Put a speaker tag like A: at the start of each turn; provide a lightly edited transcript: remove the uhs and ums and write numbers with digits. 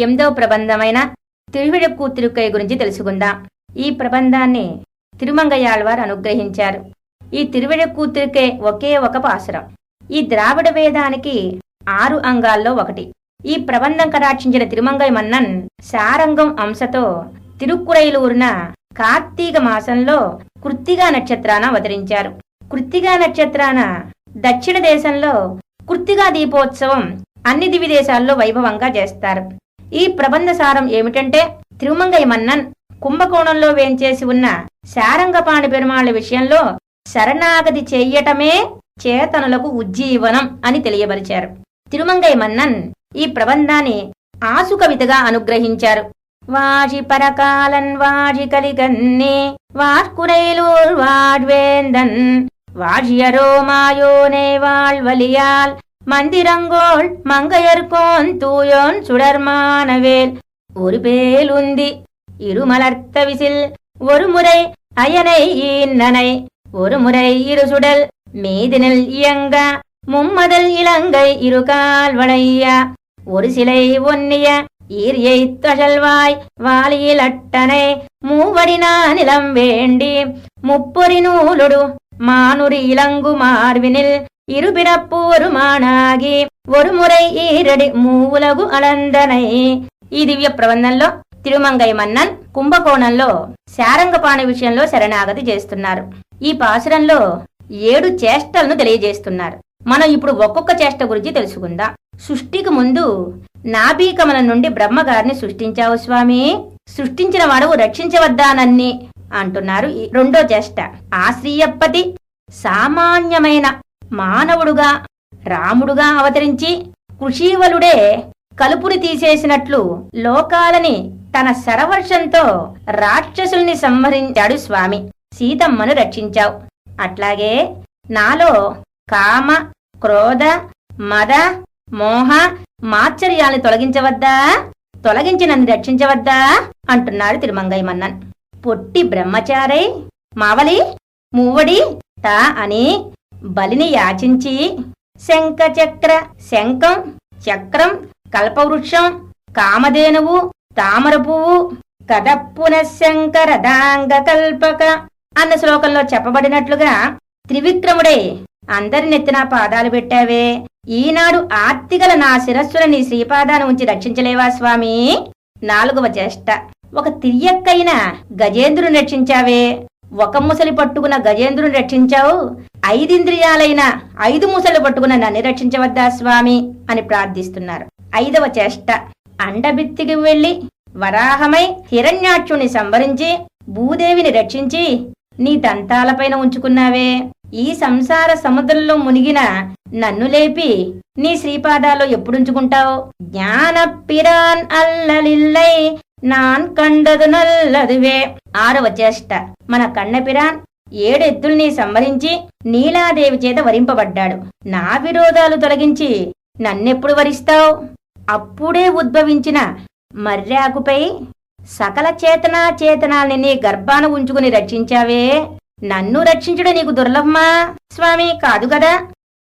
A: 8వ ప్రబంధమైన తిరువిడక్కూతిరుక్కై గురించి తెలుసుకుందాం. ఈ ప్రబంధాన్ని తిరుమంగయాళ్వార్ అనుగ్రహించారు. ఈ తిరువిడక్కూతిరుక్కై ఒకే ఒక పాసురం. ఈ ద్రావిడ వేదానికి 6 అంగాల్లో ఒకటి. ఈ ప్రబంధం కటాక్షించిన తిరుమంగై మన్నన్ శారంగం అంశతో తిరుక్కురైలూరున కార్తీక మాసంలో కృత్తిగా నక్షత్రాన అవతరించారు. కృత్తిగా నక్షత్రాన దక్షిణ దేశంలో కృత్తిగా దీపోత్సవం అన్ని దివి దేశాల్లో వైభవంగా చేస్తారు. ఈ ప్రబంధ సారం ఏమిటంటే, తిరుమంగై మన్నన్ కుంభకోణంలో వేంచేసి ఉన్న శారంగపాణి పెరుమాళ్ల విషయంలో శరణాగతి చెయ్యటమే చేతనులకు ఉజ్జీవనం అని తెలియబరిచారు. తిరుమంగై మన్నన్ ఈ ప్రబంధాన్ని ఆసు కవితగా అనుగ్రహించారు. వాజి పరకాలన్ వాజి కలిగన్నే వార్కురైలూర్ వాడ్వేందన్ వాజియరో మాయోనే வாழ்வலியால் மந்திரங்கோள் மங்கையர்கோன் தூயோன் சுடர்மானவேல் ஒரு பேலுந்தி இருமலர்த்த விசில் ஒரு முறை அயனை ஈன்னனை ஒரு முறை இரு சுடல் மீதினில் இயங்க மும்மதல் இலங்கை இருகால் வளையா ஒரு சிலை ஒன்னிய ஈரியை தழல்வாய் வாலியில் அட்டனை மூவடினா நிலம் வேண்டி முப்பொறி நூலொடு மானுரி இலங்கு மார்வினில் இருபிறப்போரு మానాగి ஒரு మురై ఈరడి మూవులగు అలందనై. ఈ దివ్య ప్రబంధంలో తిరుమంగై మన్నన్ కుంభకోణంలో శారంగపాణి విషయంలో శరణాగతి చేస్తున్నారు. ఈ పాసురంలో 7 చేష్టలను తెలియజేస్తున్నారు. మనం ఇప్పుడు ఒక్కొక్క చేష్ట గురించి తెలుసుకుందాం. సృష్టికి ముందు నాభీకమలం నుండి బ్రహ్మగారిని సృష్టించావు స్వామి, సృష్టించిన వాడవు రక్షించవద్దానన్ని అంటున్నారు. రెండో చేష్ట, ఆశ్రీయప్పతి సామాన్యమైన మానవుడుగా రాముడుగా అవతరించి కృషీవలుడే కలుపుని తీసేసినట్లు లోకాలని తన శరవర్షంతో రాక్షసుల్ని సంహరించాడు స్వామి. సీతమ్మను రక్షించావు. అట్లాగే నాలో కామ క్రోధ మద మోహ మాత్సర్యాల్ని తొలగించవద్దా, తొలగించి నన్ను రక్షించవద్దా అంటున్నాడు తిరుమంగై మన్నన్. పొట్టి బ్రహ్మచారై మావలి మూవడి తా అని బలిని యాచించి శంఖం చక్రం కల్పవృక్షం కామధేనువు తామర పువ్వు కదప్పున శంకరదాంగ కల్పక అన్న శ్లోకంలో చెప్పబడినట్లుగా త్రివిక్రముడే అందరి నెత్తిన పాదాలు పెట్టావే, ఈనాడు ఆర్తిగల నా శిరస్సుల నీ శ్రీపాదాన్ని ఉంచి రక్షించలేవా స్వామి. 4వ చేష్ట, ఒక తిరియక్కైన గజేంద్రుని రక్షించావే, ఒక ముసలి పట్టుకున్న గజేంద్రుని రక్షించావు, 5 ఇంద్రియాలైన 5 ముసలు పట్టుకున్న నన్ను రక్షించవద్దా స్వామి అని ప్రార్థిస్తున్నారు. 5వ చేష్ట, అండబిత్తికి వెళ్లి వరాహమై హిరణ్యాక్షుని సంవరించి భూదేవిని రక్షించి నీ దంతాలపైన ఉంచుకున్నావే, ఈ సంసార సముద్రంలో మునిగిన నన్ను లేపి నీ శ్రీపాదాల్లో ఎప్పుడుంచుకుంటావు. జ్ఞాన పిరాన్ అల్లలిల్లై నాన్ కండదు నల్లదువే. 6వ చేష్ట, మన కన్నపిరాన్ 7 ఎద్దుల్ని సంవరించి నీలాదేవి చేత వరింపబడ్డాడు. నా విరోధాలు తొలగించి నన్నెప్పుడు వరిస్తావు. అప్పుడే ఉద్భవించిన మర్యాకుపై సకల చేతనాల్ని నీ గర్భాన ఉంచుకుని రక్షించావే, నన్ను రక్షించడం నీకు దుర్లభమా స్వామి, కాదు కదా.